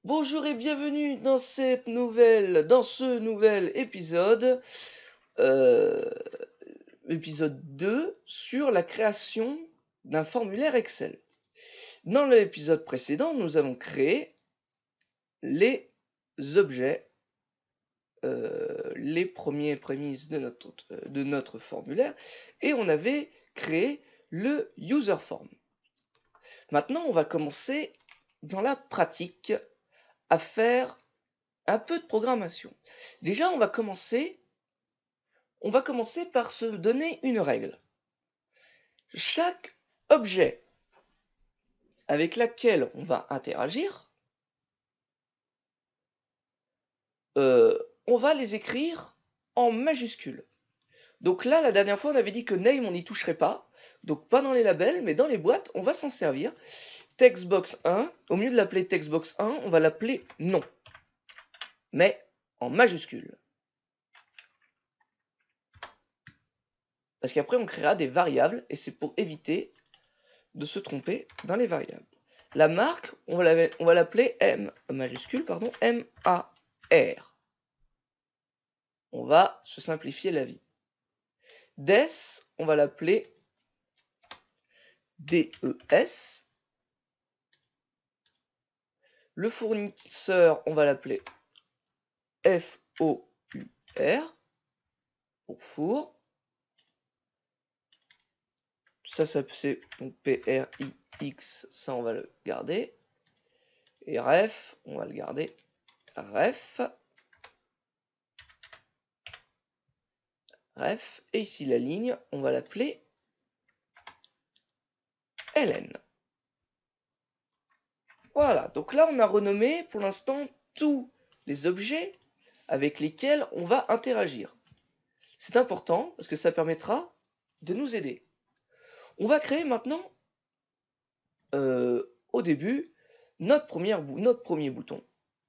Bonjour et bienvenue dans ce nouvel épisode, euh, épisode 2 sur la création d'un formulaire Excel. Dans l'épisode précédent, nous avons créé les objets, les premiers prémices de notre formulaire, et on avait créé le user form. Maintenant, on va commencer dans la pratique à faire un peu de programmation. Déjà, on va commencer par se donner une règle. Chaque objet avec lequel on va interagir, on va les écrire en majuscules. Donc là, la dernière fois, on avait dit que name, on n'y toucherait pas. Donc pas dans les labels, mais dans les boîtes, on va s'en servir. Textbox 1, au lieu de l'appeler textbox 1, on va l'appeler nom. Mais en majuscules. Parce qu'après, on créera des variables, et c'est pour éviter de se tromper dans les variables. La marque, on va l'appeler M majuscule, pardon, M-A-R. On va se simplifier la vie. Des, on va l'appeler D-E-S. Le fournisseur, on va l'appeler F-O-U-R pour four. Ça c'est donc P-R-I-X, ça on va le garder. Et ref, on va le garder ref. Ref, et ici la ligne, on va l'appeler LN. Voilà, donc là on a renommé pour l'instant tous les objets avec lesquels on va interagir. C'est important parce que ça permettra de nous aider. On va créer maintenant, au début, notre premier bouton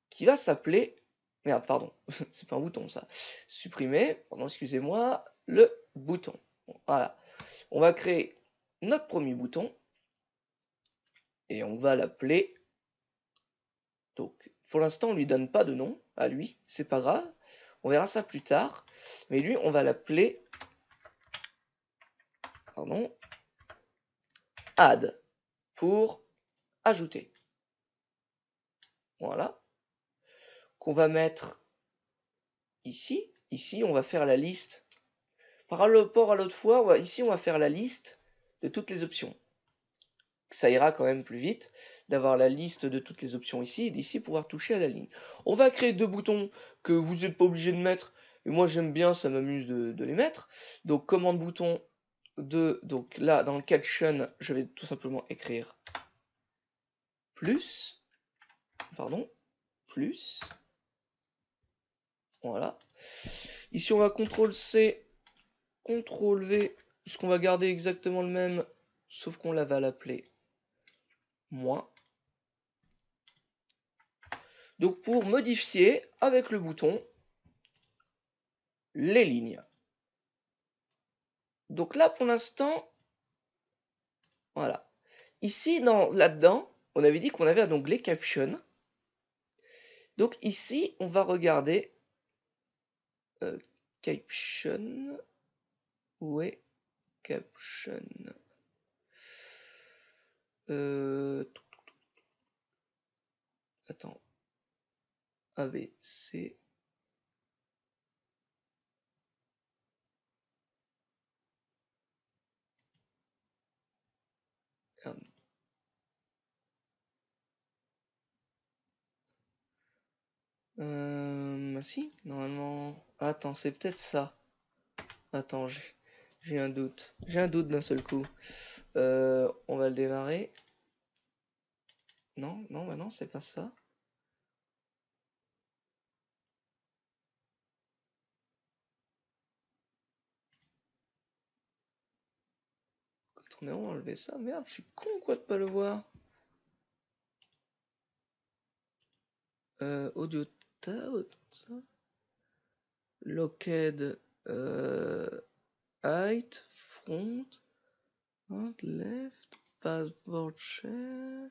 qui va s'appeler... Merde, pardon, c'est pas un bouton ça. Supprimer, pardon, excusez-moi, le bouton. Voilà, on va créer notre premier bouton et on va l'appeler... Donc, pour l'instant, on lui donne pas de nom à lui, c'est pas grave. On verra ça plus tard. Mais lui, on va l'appeler, pardon, add pour ajouter. Voilà. Qu'on va mettre ici. Ici, on va faire la liste. Par rapport à l'autre fois, ici, on va faire la liste de toutes les options. Ça ira quand même plus vite d'avoir la liste de toutes les options ici et d'ici pouvoir toucher à la ligne. On va créer deux boutons que vous n'êtes pas obligé de mettre, mais moi j'aime bien, ça m'amuse de les mettre. Donc commande bouton donc là dans le caption, je vais tout simplement écrire plus, pardon, plus. Voilà. Ici on va CTRL C, CTRL V, puisqu'on va garder exactement le même, sauf qu'on va l'appeler moins. Donc pour modifier avec le bouton les lignes. Donc là pour l'instant, voilà. Ici là-dedans, on avait dit qu'on avait un onglet caption. Donc ici on va regarder caption. Où est caption? Attends. A, B, C. Si, normalement. Attends, c'est peut-être ça. Attends, j'ai un doute. J'ai un doute d'un seul coup. On va le démarrer. Non, non, bah non, c'est pas ça. On va enlever ça. Merde, je suis con quoi de pas le voir. Audio tab, locked, height, front, left, password share.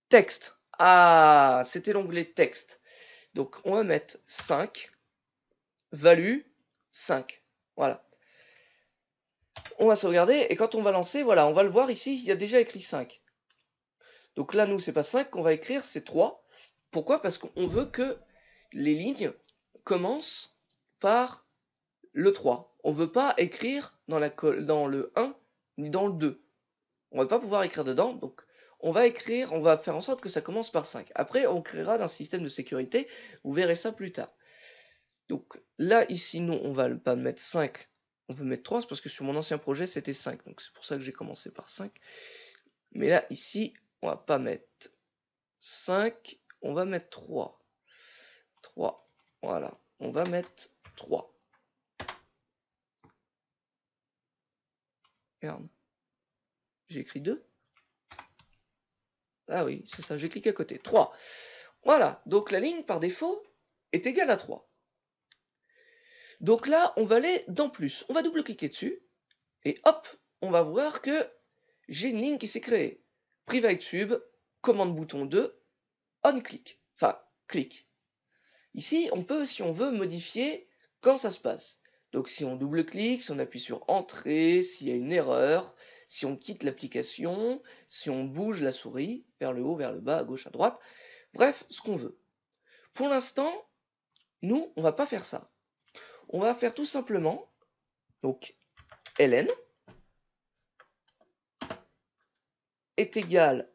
Texte. Ah, c'était l'onglet texte. Donc, on va mettre 5, value 5. Voilà. On va sauvegarder et quand on va lancer, voilà, on va le voir ici, il y a déjà écrit 5. Donc là, nous, c'est pas 5 qu'on va écrire, c'est 3. Pourquoi? Parce qu'on veut que les lignes commencent par le 3. On veut pas écrire dans le 1 ni dans le 2. On va pas pouvoir écrire dedans, donc on va faire en sorte que ça commence par 5. Après, on créera un système de sécurité, vous verrez ça plus tard. Donc là, ici, nous, on va pas mettre 5, on peut mettre 3, c'est parce que sur mon ancien projet, c'était 5. Donc c'est pour ça que j'ai commencé par 5. Mais là, ici, on va pas mettre 5, on va mettre 3. 3, voilà, on va mettre 3. Merde. J'ai écrit 2. Ah oui, c'est ça, j'ai cliqué à côté. 3. Voilà, donc la ligne par défaut est égale à 3. Donc là, on va aller dans plus. On va double-cliquer dessus. Et hop, on va voir que j'ai une ligne qui s'est créée. Private sub, commande bouton 2, on click. Enfin, clic. Ici, on peut, si on veut, modifier quand ça se passe. Donc si on double-clique, si on appuie sur Entrée, s'il y a une erreur, si on quitte l'application, si on bouge la souris vers le haut, vers le bas, à gauche, à droite. Bref, ce qu'on veut. Pour l'instant, nous, on va pas faire ça. On va faire tout simplement, donc, ln est égal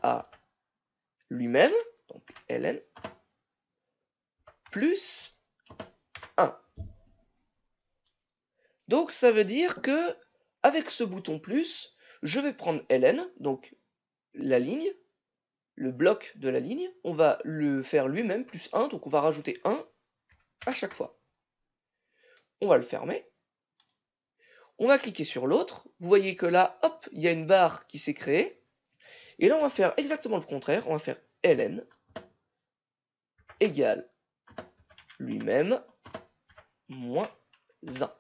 à lui-même, donc ln, plus 1. Donc ça veut dire que avec ce bouton plus, je vais prendre ln, donc la ligne, le bloc de la ligne, on va le faire lui-même plus 1, donc on va rajouter 1 à chaque fois. On va le fermer. On va cliquer sur l'autre. Vous voyez que là, hop, il y a une barre qui s'est créée. Et là, on va faire exactement le contraire. On va faire ln égale lui-même moins 1.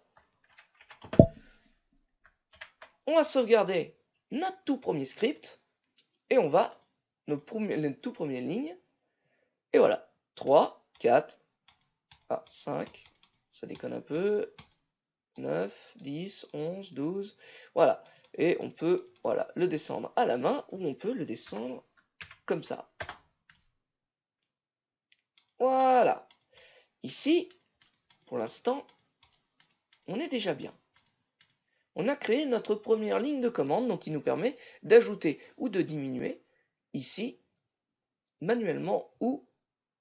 On va sauvegarder notre tout premier script. Et on va, notre tout première ligne. Et voilà. 3, 4, 5. Ça déconne un peu. 9, 10, 11, 12. Voilà. Et on peut le descendre à la main ou on peut le descendre comme ça. Voilà. Ici, pour l'instant, on est déjà bien. On a créé notre première ligne de commande, donc qui nous permet d'ajouter ou de diminuer ici manuellement ou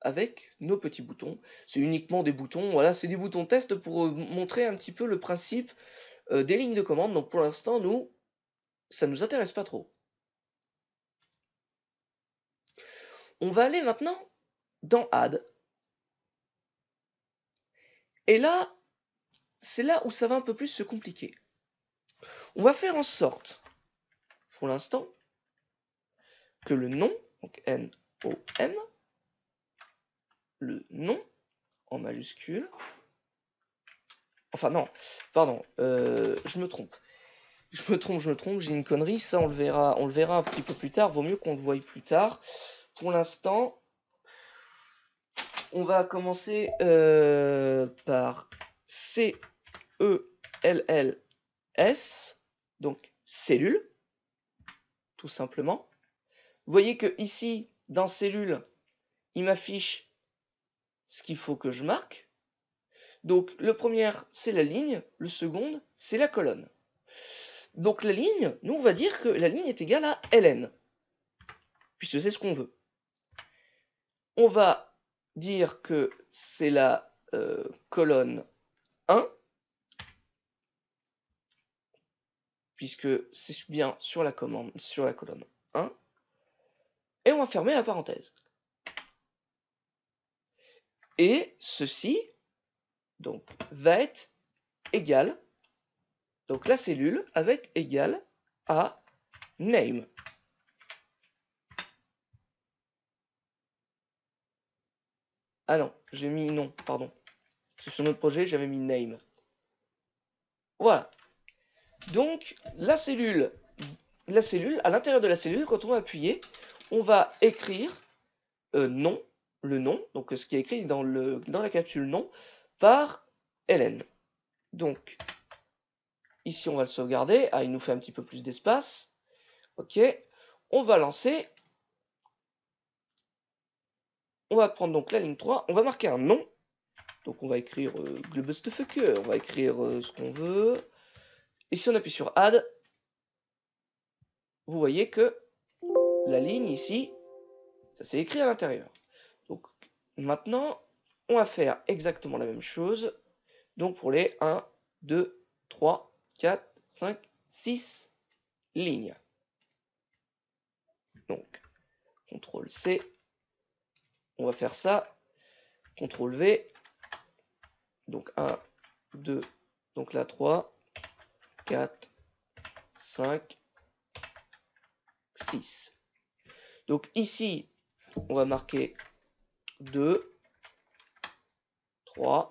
avec nos petits boutons. C'est uniquement des boutons, voilà, c'est des boutons test pour montrer un petit peu le principe des lignes de commande. Donc pour l'instant, nous, ça ne nous intéresse pas trop. On va aller maintenant dans Add. Et là, c'est là où ça va un peu plus se compliquer. On va faire en sorte, pour l'instant, que le nom, donc N-O-M, le nom en majuscule, enfin non, pardon, je me trompe, j'ai une connerie, ça on le verra un petit peu plus tard, vaut mieux qu'on le voie plus tard. Pour l'instant, on va commencer par C-E-L-L-S, donc cellule, tout simplement. Vous voyez que ici, dans cellule, il m'affiche ce qu'il faut que je marque. Donc le premier, c'est la ligne, le second, c'est la colonne. Donc la ligne, nous on va dire que la ligne est égale à ln, puisque c'est ce qu'on veut. On va dire que c'est la colonne 1, puisque c'est bien sur la colonne 1, et on va fermer la parenthèse. Et ceci, donc, va être égal, donc la cellule va être égale à name. Ah non, j'ai mis non, pardon. Sur notre projet, j'avais mis name. Voilà. Donc, la cellule la cellule, à l'intérieur de la cellule, quand on va appuyer, on va écrire nom, le nom, donc ce qui est écrit dans la capsule nom, par Hélène. Donc, ici, on va le sauvegarder. Ah, il nous fait un petit peu plus d'espace. Ok. On va lancer. On va prendre donc la ligne 3. On va marquer un nom. Donc, on va écrire Glubbestuffeke. On va écrire ce qu'on veut. Et si on appuie sur Add, vous voyez que la ligne ici, ça s'est écrit à l'intérieur. Donc, maintenant, on va faire exactement la même chose. Donc, pour les 1, 2, 3, 4, 5, 6 lignes. Donc, CTRL C, on va faire ça, CTRL V, donc 1, 2, donc là 3, 4, 5, 6. Donc ici, on va marquer 2, 3,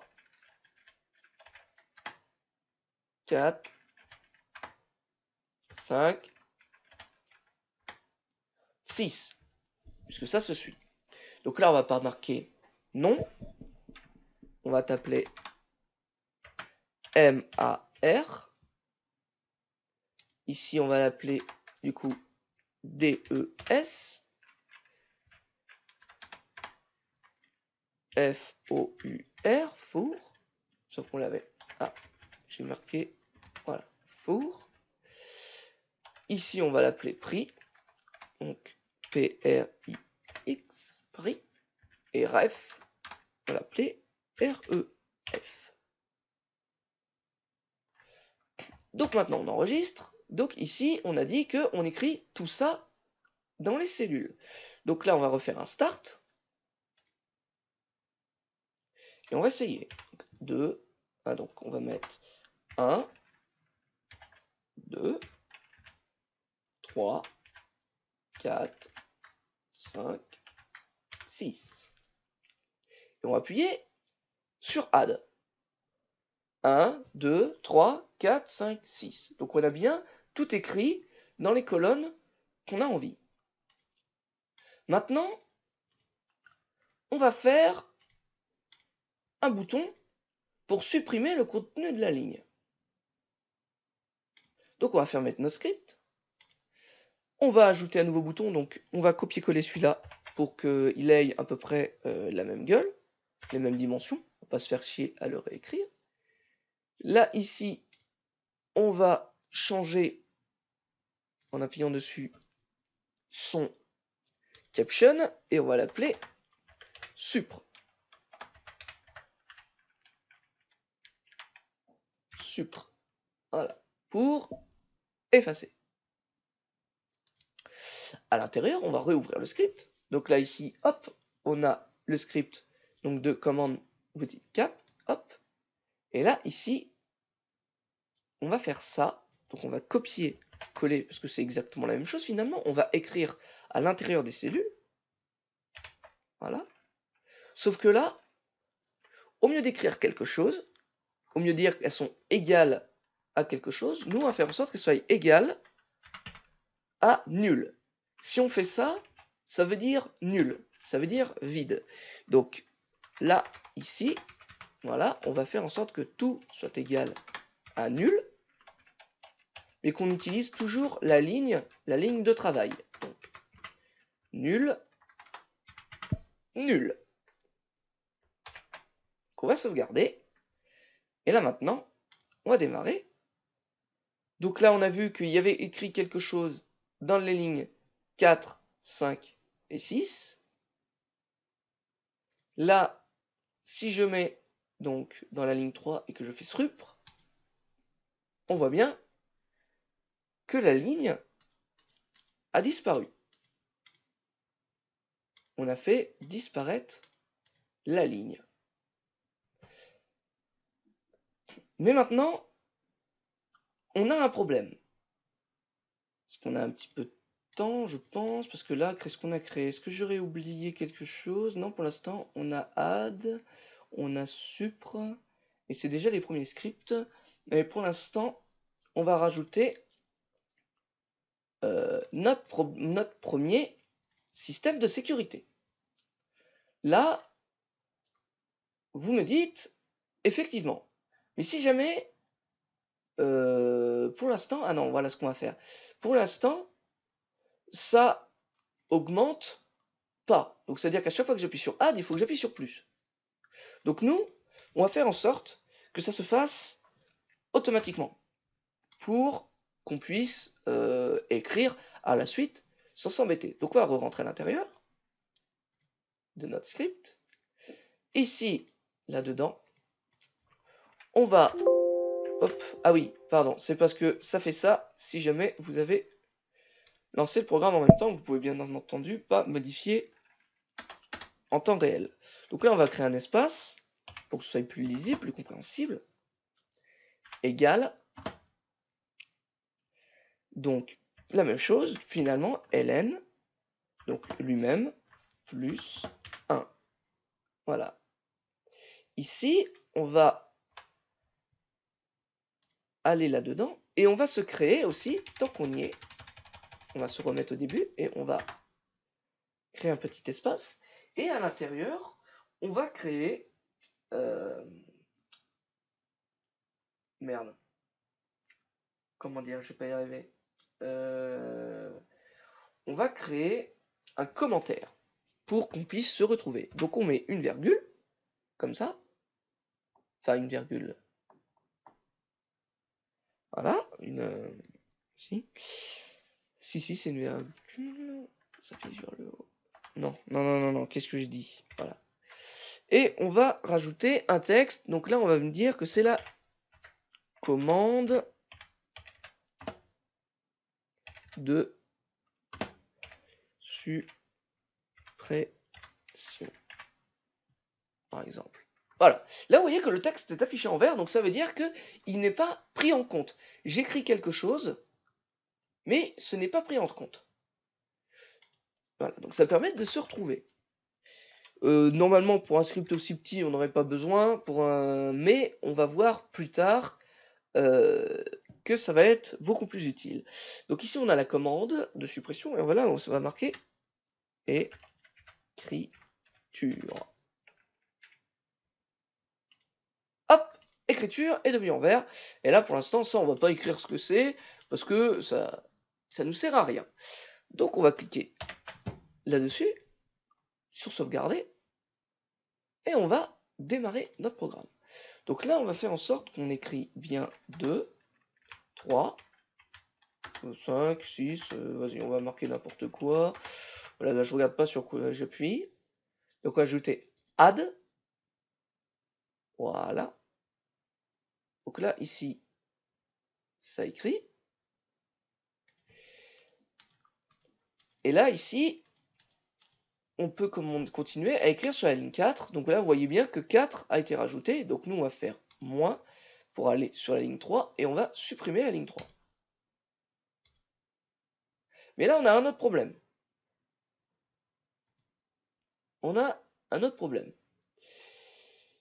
4, 5, 6, puisque ça se suit. Donc là, on va pas marquer nom, on va t'appeler MAR. Ici, on va l'appeler du coup DES. FOUR, four, sauf qu'on l'avait. Ah, j'ai marqué, voilà, four. Ici, on va l'appeler prix, donc PRIX, prix. Et ref, on va l'appeler REF. Donc maintenant, on enregistre. Donc ici, on a dit qu'on écrit tout ça dans les cellules. Donc là, on va refaire un start. Et on va essayer. 2, donc on va mettre 1, 2, 3, 4, 5, 6. Et on va appuyer sur Add. 1, 2, 3, 4, 5, 6. Donc on a bien tout écrit dans les colonnes qu'on a envie. Maintenant, on va faire un bouton pour supprimer le contenu de la ligne. Donc on va fermer nos scripts. On va ajouter un nouveau bouton, donc on va copier-coller celui-là pour qu'il ait à peu près la même gueule, les mêmes dimensions. On va pas se faire chier à le réécrire. Là, ici, on va changer, en appuyant dessus, son caption, et on va l'appeler supr. Supr. Voilà. Pour effacer. À l'intérieur, on va réouvrir le script. Donc là, ici, hop, on a le script donc de commande boutique cap, hop. Et là, ici, on va faire ça. Donc on va copier, coller, parce que c'est exactement la même chose finalement. On va écrire à l'intérieur des cellules. Voilà. Sauf que là, au mieux d'écrire quelque chose, au mieux de dire qu'elles sont égales à quelque chose, nous, on va faire en sorte qu'elles soient égales à nul. Si on fait ça, ça veut dire nul. Ça veut dire vide. Donc là, ici, voilà, on va faire en sorte que tout soit égal à nul, mais qu'on utilise toujours la ligne de travail. Donc, nul, nul. Qu'on va sauvegarder. Et là maintenant, on va démarrer. Donc là, on a vu qu'il y avait écrit quelque chose dans les lignes 4, 5 et 6. Là, si je mets donc dans la ligne 3 et que je fais SRUPR, on voit bien que la ligne a disparu. On a fait disparaître la ligne. Mais maintenant, on a un problème. Parce qu'on a un petit peu de temps, je pense, parce que là, qu'est-ce qu'on a créé? Est-ce que j'aurais oublié quelque chose? Non, pour l'instant, on a add, on a supr, et c'est déjà les premiers scripts. Mais pour l'instant, on va rajouter notre premier système de sécurité. Là, vous me dites, effectivement, mais si jamais, pour l'instant, ah non, voilà ce qu'on va faire. Pour l'instant, ça augmente pas. Donc, c'est-à-dire qu'à chaque fois que j'appuie sur Add, il faut que j'appuie sur plus. Donc, nous, on va faire en sorte que ça se fasse automatiquement pour qu'on puisse écrire à la suite sans s'embêter. Donc, on va re-rentrer à l'intérieur de notre script. Ici, là-dedans, on va... Hop, ah oui, pardon, c'est parce que ça fait ça si jamais vous avez lancé le programme en même temps. Vous pouvez bien entendu pas modifier en temps réel. Donc là, on va créer un espace pour que ce soit plus lisible, plus compréhensible. Égal. Donc, la même chose, finalement, ln, donc lui-même, plus 1. Voilà. Ici, on va aller là-dedans et on va se créer aussi, tant qu'on y est, on va se remettre au début et on va créer un petit espace. Et à l'intérieur, on va créer... Merde. Comment dire, je vais pas y arriver. On va créer un commentaire pour qu'on puisse se retrouver. Donc on met une virgule, comme ça. Enfin, une virgule. Voilà, une... Si, c'est une virgule. Ça fait sur le haut. Non, qu'est-ce que je dis? Voilà. Et on va rajouter un texte. Donc là, on va me dire que c'est la commande de suppression, par exemple. Voilà. Là, vous voyez que le texte est affiché en vert, donc ça veut dire qu'il n'est pas pris en compte. J'écris quelque chose, mais ce n'est pas pris en compte. Voilà, donc ça permet de se retrouver. Normalement, pour un script aussi petit, on n'aurait pas besoin, mais on va voir plus tard que ça va être beaucoup plus utile. Donc ici, on a la commande de suppression, et voilà, ça va marquer écriture. Hop, écriture est devenue en vert. Et là, pour l'instant, ça, on va pas écrire ce que c'est, parce que ça nous sert à rien. Donc, on va cliquer là-dessus, sur sauvegarder, et on va démarrer notre programme. Donc là, on va faire en sorte qu'on écrit bien 2, 3, 5, 6, vas-y, on va marquer n'importe quoi. Voilà, là, je regarde pas sur quoi j'appuie. Donc, on va ajouter add. Voilà. Donc là, ici, ça écrit. Et là, ici, on peut continuer à écrire sur la ligne 4. Donc là, vous voyez bien que 4 a été rajouté. Donc nous, on va faire moins pour aller sur la ligne 3 et on va supprimer la ligne 3. Mais là, on a un autre problème.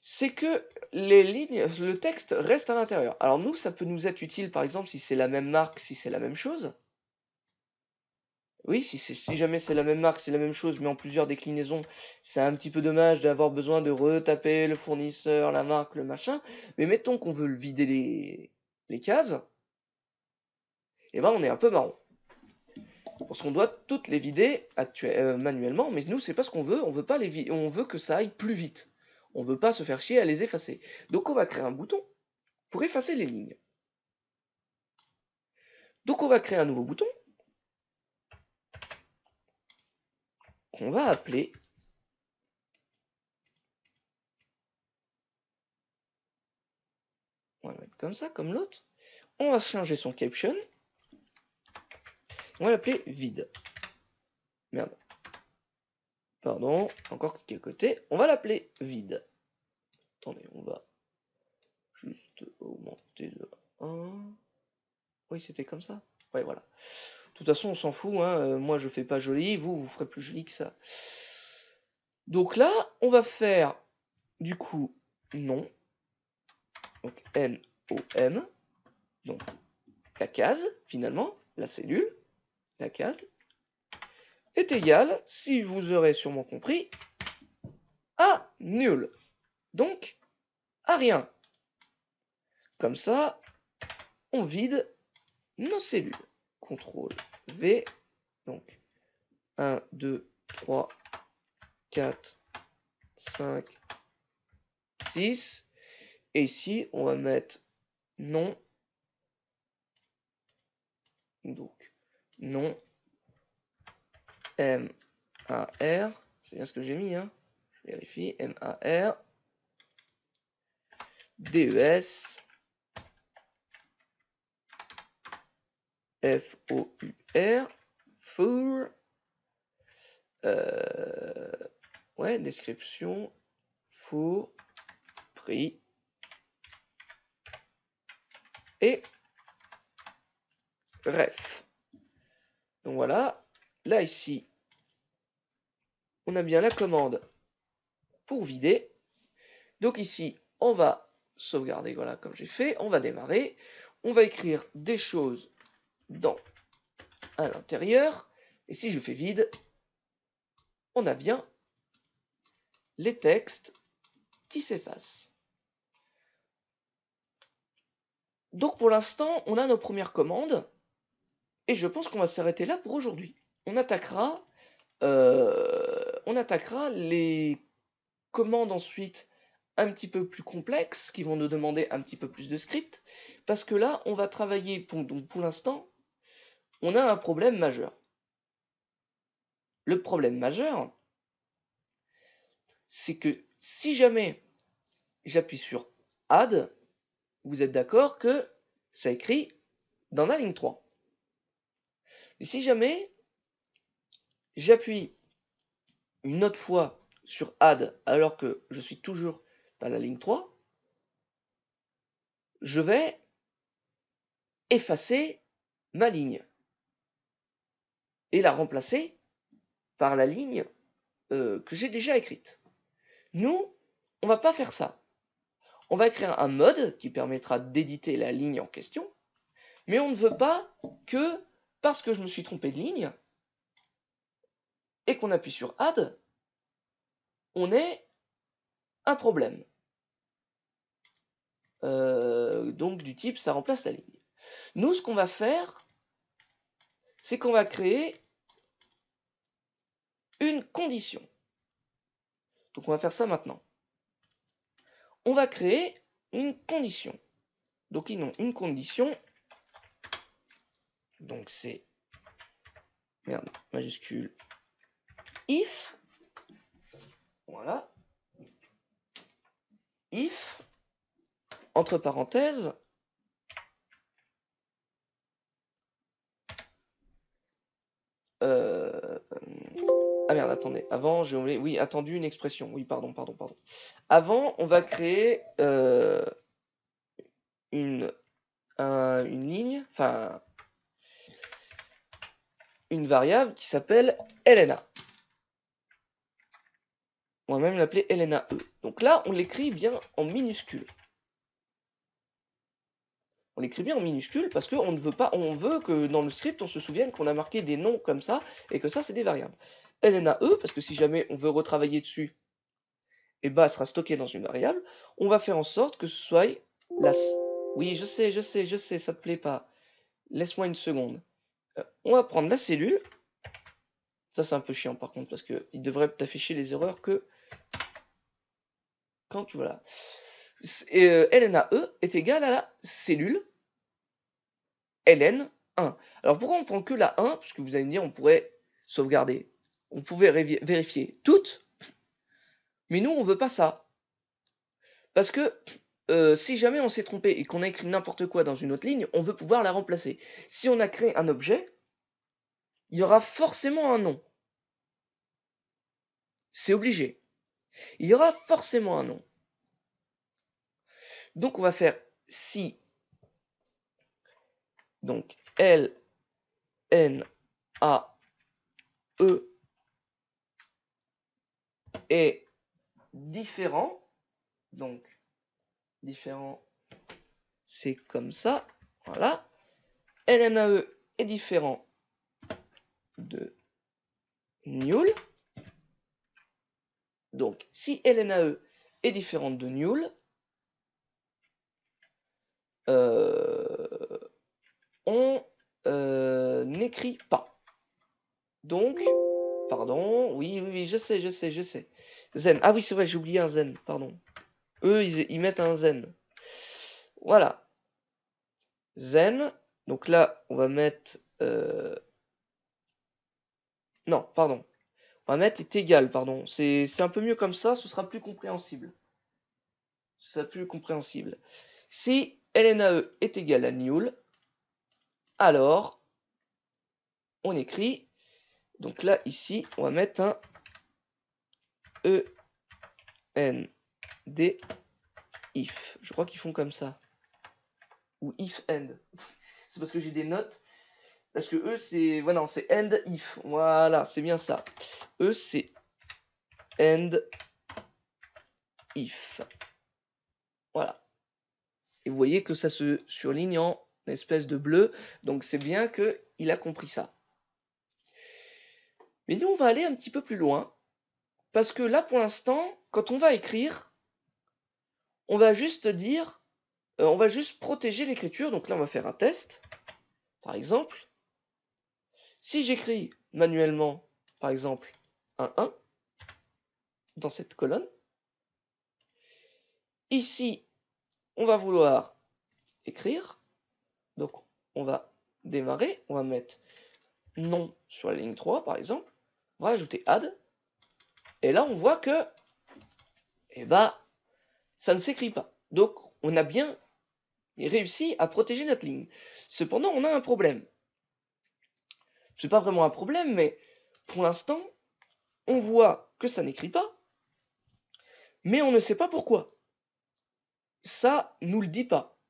C'est que les lignes, le texte reste à l'intérieur. Alors nous, ça peut nous être utile, par exemple, si c'est la même marque, si c'est la même chose. Oui, si jamais c'est la même marque, c'est la même chose, mais en plusieurs déclinaisons, c'est un petit peu dommage d'avoir besoin de retaper le fournisseur, la marque, le machin. Mais mettons qu'on veut vider les cases, et ben on est un peu marron. Parce qu'on doit toutes les vider manuellement, mais nous, c'est pas ce qu'on veut, on veut pas on veut que ça aille plus vite. On veut pas se faire chier à les effacer. Donc on va créer un bouton pour effacer les lignes. Donc on va créer un nouveau bouton qu'on va appeler on va le mettre comme ça, comme l'autre. On va changer son caption. On va l'appeler vide. Merde. Pardon, encore cliquer à côté. On va l'appeler vide. Attendez, on va juste augmenter de 1. Oui, c'était comme ça. Ouais, voilà. De toute façon, on s'en fout. Hein. Moi, je fais pas joli. Vous ferez plus joli que ça. Donc là, on va faire du coup nom. Donc N-O-M. Donc la case, finalement, la cellule. la case, est égal, si vous aurez sûrement compris, à nul. Donc, à rien. Comme ça, on vide nos cellules. CTRL V. Donc, 1, 2, 3, 4, 5, 6. Et ici, on va mettre non. Donc, non. M-A-R. C'est bien ce que j'ai mis, hein. Je vérifie. M-A-R. D-E-S. F-O-U-R. For. Ouais, description. For. Prix. Et ref. Donc voilà. Là, ici, on a bien la commande pour vider. Donc ici, on va sauvegarder, voilà, comme j'ai fait. On va démarrer. On va écrire des choses à l'intérieur. Et si je fais vide, on a bien les textes qui s'effacent. Donc pour l'instant, on a nos premières commandes. Et je pense qu'on va s'arrêter là pour aujourd'hui. On attaquera les commandes ensuite un petit peu plus complexes qui vont nous demander un petit peu plus de script. Parce que là, on va travailler, donc pour l'instant, on a un problème majeur. Le problème majeur, c'est que si jamais j'appuie sur Add, vous êtes d'accord que ça écrit dans la ligne 3. Et si jamais j'appuie une autre fois sur Add alors que je suis toujours dans la ligne 3, je vais effacer ma ligne et la remplacer par la ligne que j'ai déjà écrite. Nous, on va pas faire ça. On va écrire un mode qui permettra d'éditer la ligne en question, mais on ne veut pas que, parce que je me suis trompé de ligne, et qu'on appuie sur Add, on ait un problème. Donc du type, ça remplace la ligne. Nous, ce qu'on va faire, c'est qu'on va créer une condition. Donc on va faire ça maintenant. On va créer une condition. Donc ils ont une condition. Donc c'est majuscule if. Voilà. If entre parenthèses ah merde, attendez. Avant, j'ai oublié. Oui, attendu une expression. Oui, pardon. Avant, on va créer une ligne, enfin une variable qui s'appelle LNA. On va même l'appeler LNAE. Donc là, on l'écrit bien en minuscule. On l'écrit bien en minuscule parce qu'on ne veut pas, on veut que dans le script, on se souvienne qu'on a marqué des noms comme ça et que ça, c'est des variables. LNAE, parce que si jamais on veut retravailler dessus, et bah, elle sera stockée dans une variable. On va faire en sorte que ce soit la... Oui, je sais, ça te plaît pas. Laisse-moi une seconde. On va prendre la cellule. Ça, c'est un peu chiant par contre, parce qu'il devrait t'afficher les erreurs que quand tu... Voilà. LNAE est égal à la cellule LN1. Alors pourquoi on prend que la 1? Parce que vous allez me dire, on pourrait sauvegarder. On pouvait vérifier toutes. Mais nous, on veut pas ça. Parce que si jamais on s'est trompé et qu'on a écrit n'importe quoi dans une autre ligne, on veut pouvoir la remplacer. Si on a créé un objet, il y aura forcément un nom. C'est obligé. Il y aura forcément un nom. Donc on va faire si donc L N A E est différent. Donc différent, c'est comme ça. Voilà. LNAE est différent de null. Donc, si LNAE est différente de null, on n'écrit pas. Donc, pardon, oui, je sais. Zen, ah oui, c'est vrai, j'ai oublié un zen, pardon. Eux, ils mettent un zen. Voilà. Zen, donc là, on va mettre... Non, pardon. On va mettre est égal, pardon. C'est un peu mieux comme ça, ce sera plus compréhensible. Si LNAE est égal à null, alors on écrit, donc là ici on va mettre un END if. Je crois qu'ils font comme ça. Ou if end. C'est parce que j'ai des notes. Parce que eux c'est. Voilà, non, c'est end if. Voilà, c'est bien ça. Eux c'est end if. Voilà. Et vous voyez que ça se surligne en espèce de bleu. Donc c'est bien qu'il a compris ça. Mais nous, on va aller un petit peu plus loin. Parce que là, pour l'instant, quand on va écrire, on va juste dire, on va juste protéger l'écriture. Donc là, on va faire un test. Par exemple, si j'écris manuellement, par exemple, un 1 dans cette colonne, ici, on va vouloir écrire. Donc, on va démarrer. On va mettre non sur la ligne 3, par exemple. On va ajouter add. Et là, on voit que, ça ne s'écrit pas. Donc, on a bien réussi à protéger notre ligne. Cependant, on a un problème. C'est pas vraiment un problème, mais pour l'instant, on voit que ça n'écrit pas, mais on ne sait pas pourquoi. Ça nous le dit pas.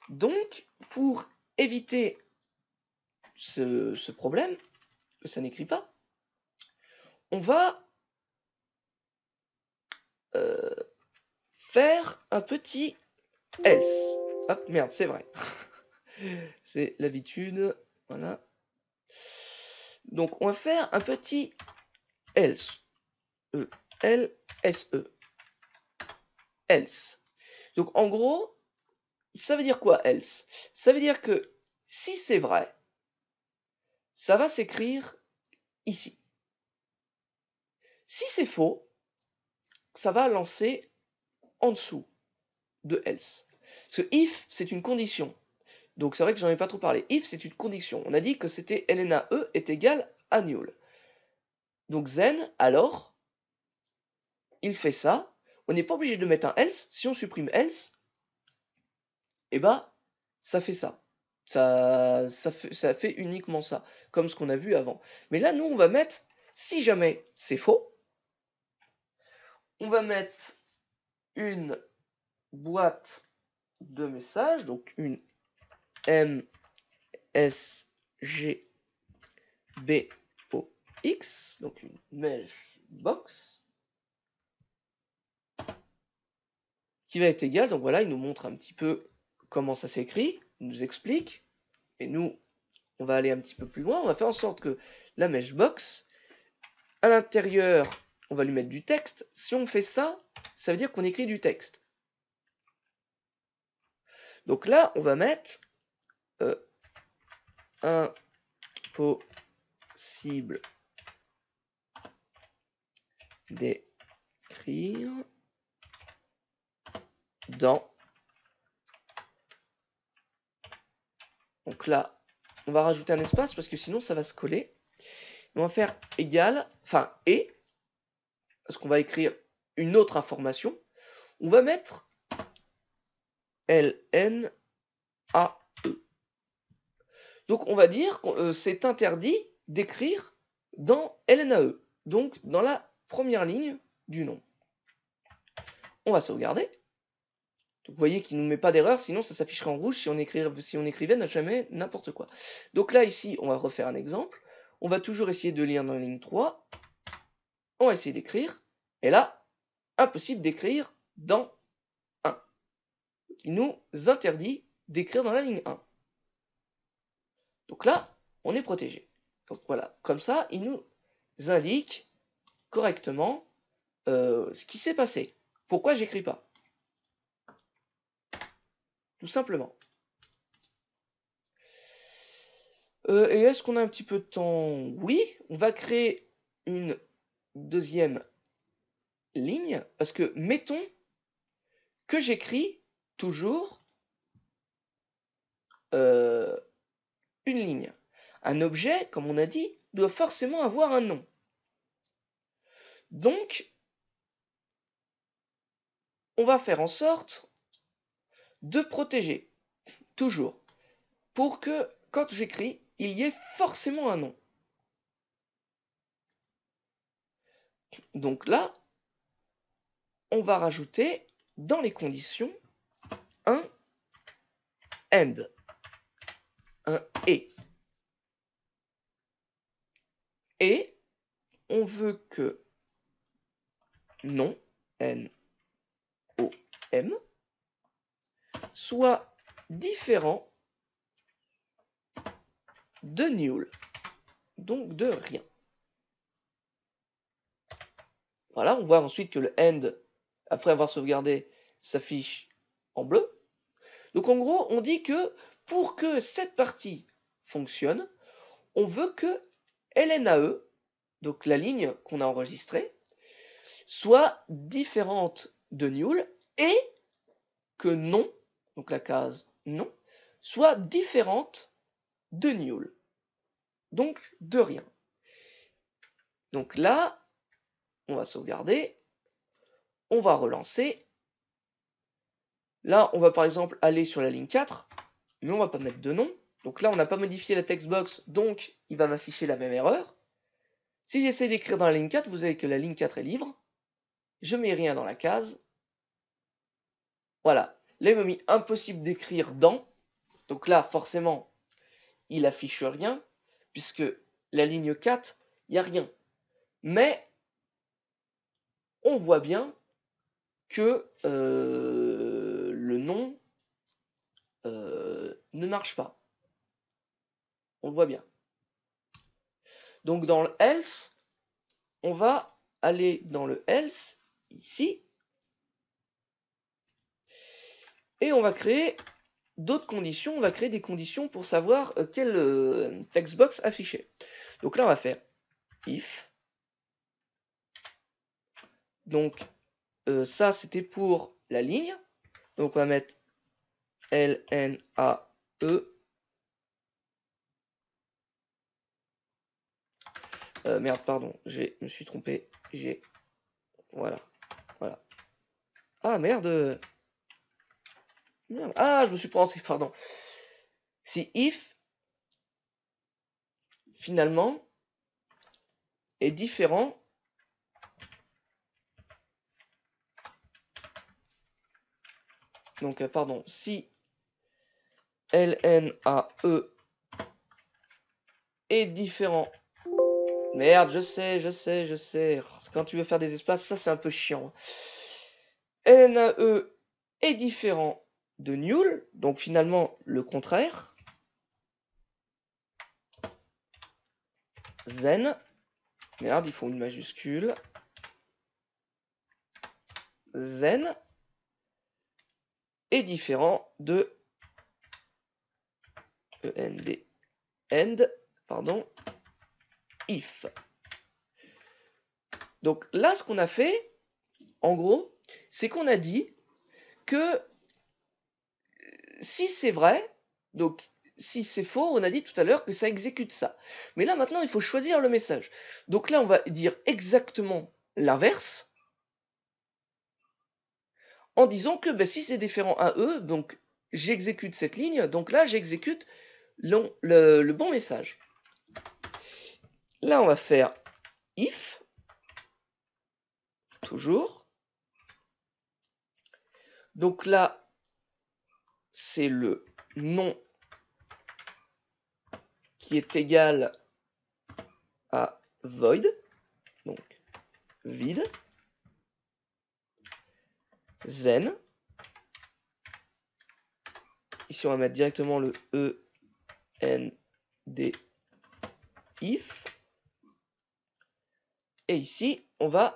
Donc, pour éviter ce problème, que ça n'écrit pas, on va faire un petit else. Hop, merde, c'est vrai. C'est l'habitude. Voilà. Donc, on va faire un petit else. L-S-E. Else. Donc, en gros, ça veut dire quoi, else? Ça veut dire que si c'est vrai, ça va s'écrire ici. Si c'est faux, ça va lancer en dessous de else. Parce que if, c'est une condition. Donc c'est vrai que j'en ai pas trop parlé. If, c'est une condition. On a dit que c'était LNAE est égal à null. Donc zen, alors, il fait ça. On n'est pas obligé de mettre un else. Si on supprime else, ça fait ça. Ça fait uniquement ça, comme ce qu'on a vu avant. Mais là, nous, on va mettre, si jamais c'est faux, on va mettre une boîte de messages, donc une MSGBOX, donc une mesh box, qui va être égale, donc voilà, il nous montre un petit peu comment ça s'écrit, il nous explique, et nous, on va aller un petit peu plus loin, on va faire en sorte que la mesh box, à l'intérieur, on va lui mettre du texte. Si on fait ça, ça veut dire qu'on écrit du texte. Donc là, on va mettre impossible d'écrire dans. Donc là, on va rajouter un espace parce que sinon ça va se coller. On va faire égal, enfin et, parce qu'on va écrire une autre information. On va mettre LNAE. Donc on va dire que c'est interdit d'écrire dans LNAE, donc dans la première ligne du nom. On va sauvegarder. Donc vous voyez qu'il ne nous met pas d'erreur, sinon ça s'afficherait en rouge si on écrivait jamais n'importe quoi. Donc là, ici, on va refaire un exemple. On va toujours essayer de lire dans la ligne 3. On va essayer d'écrire. Et là, impossible d'écrire dans 1. Il nous interdit d'écrire dans la ligne 1. Donc là, on est protégé. Donc voilà, comme ça, il nous indique correctement ce qui s'est passé. Pourquoi j'écris pas? Tout simplement. Et est-ce qu'on a un petit peu de temps? Oui, on va créer une deuxième ligne, parce que mettons que j'écris toujours une ligne. Un objet, comme on a dit, doit forcément avoir un nom. Donc, on va faire en sorte de protéger, toujours, pour que quand j'écris, il y ait forcément un nom. Donc là, on va rajouter dans les conditions un end, un et. Et on veut que nom, N-O-M, soit différent de nul, donc de rien. Voilà, on voit ensuite que le end, après avoir sauvegardé, s'affiche en bleu. Donc en gros, on dit que pour que cette partie fonctionne, on veut que LNAE, donc la ligne qu'on a enregistrée, soit différente de nul et que non, donc la case non, soit différente de nul, donc de rien. Donc là, on va sauvegarder, on va relancer. Là, on va par exemple aller sur la ligne 4, mais on va pas mettre de nom. Donc là, on n'a pas modifié la textbox, donc il va m'afficher la même erreur. Si j'essaie d'écrire dans la ligne 4, vous avez que la ligne 4 est libre. Je mets rien dans la case. Voilà. Là, il m'a mis impossible d'écrire dans. Donc là, forcément, il affiche rien, puisque la ligne 4, il n'y a rien. Mais on voit bien que le nom ne marche pas. On le voit bien. Donc dans le else, on va aller dans le else, ici, et on va créer d'autres conditions. On va créer des conditions pour savoir quelle textbox afficher. Donc là, on va faire if. Donc ça, c'était pour la ligne. Donc on va mettre LNAE. Merde, pardon, je me suis trompé. Voilà. Voilà. Ah, merde. Merde. Ah, je me suis planté, pardon. Si if, finalement, est différent donc, pardon, si LNAE est différent. Merde, je sais. Quand tu veux faire des espaces, ça c'est un peu chiant. LNAE est différent de nul, donc finalement le contraire. Then, merde, il faut une majuscule. Then est différent de end, if. Donc là, ce qu'on a fait, en gros, c'est qu'on a dit que si c'est vrai, donc si c'est faux, on a dit tout à l'heure que ça exécute ça. Mais là, maintenant, il faut choisir le message. Donc là, on va dire exactement l'inverse, en disant que si c'est différent à E, donc j'exécute cette ligne, donc là, j'exécute le bon message. Là, on va faire if, toujours. Donc là, c'est le nom qui est égal à void, donc vide. Then, ici on va mettre directement le END if. Et ici, on va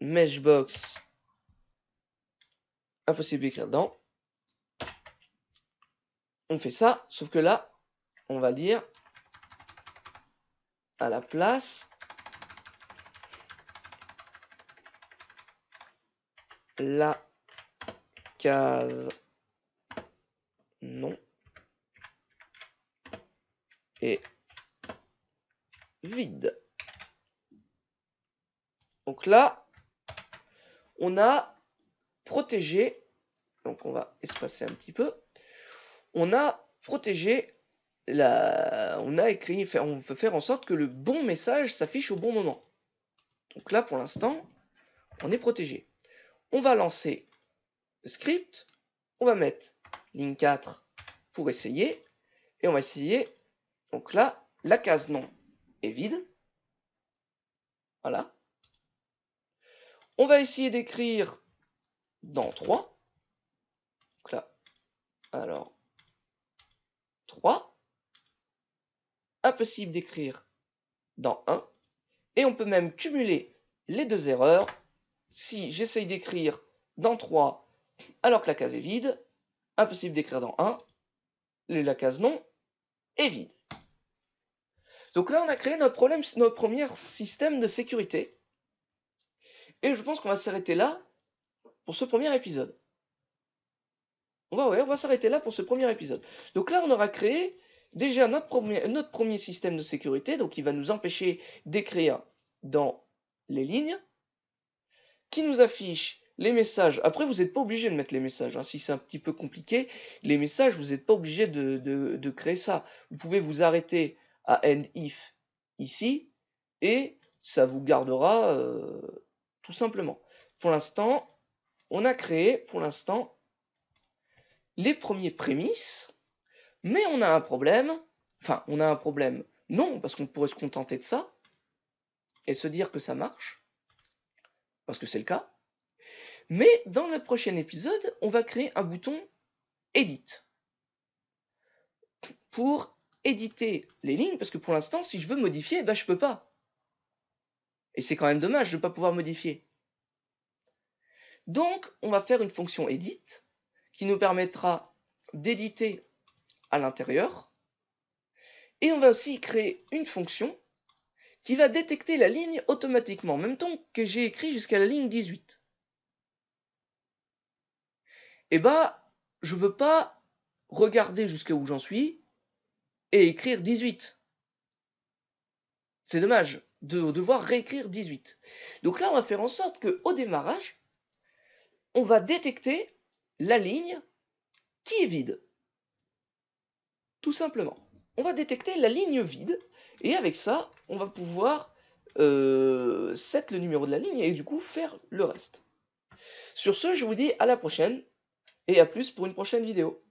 meshbox. Impossible d'écrire dedans. On fait ça, sauf que là, on va dire à la place la case non est vide. Donc là, on a protégé, donc on va espacer un petit peu, on a protégé on a écrit, on peut faire en sorte que le bon message s'affiche au bon moment. Donc là, pour l'instant, on est protégé. On va lancer le script, on va mettre ligne 4 pour essayer, et on va essayer. Donc là, la case non est vide. Voilà. On va essayer d'écrire dans 3. Donc là, alors 3. Impossible d'écrire dans 1. Et on peut même cumuler les deux erreurs. Si j'essaye d'écrire dans 3 alors que la case est vide, impossible d'écrire dans 1, la case non est vide. Donc là, on a créé notre premier système de sécurité. Et je pense qu'on va s'arrêter là pour ce premier épisode. On va s'arrêter là pour ce premier épisode. Donc là, on aura créé déjà notre premier système de sécurité, donc qui va nous empêcher d'écrire dans les lignes, qui nous affiche les messages. Après, vous n'êtes pas obligé de mettre les messages. Hein. Si c'est un petit peu compliqué, les messages, vous n'êtes pas obligé de créer ça. Vous pouvez vous arrêter à end if ici, et ça vous gardera tout simplement. Pour l'instant, on a créé, les premiers prémices, mais on a un problème. Enfin, on a un problème. Non, parce qu'on pourrait se contenter de ça et se dire que ça marche, parce que c'est le cas. Mais dans le prochain épisode, on va créer un bouton Edit pour éditer les lignes, parce que pour l'instant, si je veux modifier, je peux pas. Et c'est quand même dommage de ne pas pouvoir modifier. Donc, on va faire une fonction Edit qui nous permettra d'éditer à l'intérieur. Et on va aussi créer une fonction qui va détecter la ligne automatiquement, en même temps que j'ai écrit jusqu'à la ligne 18. Et je veux pas regarder jusqu'à où j'en suis et écrire 18. C'est dommage de devoir réécrire 18. Donc là, on va faire en sorte qu'au démarrage, on va détecter la ligne qui est vide. Tout simplement. On va détecter la ligne vide, et avec ça, on va pouvoir set le numéro de la ligne et du coup faire le reste. Sur ce, je vous dis à la prochaine, et à plus pour une prochaine vidéo.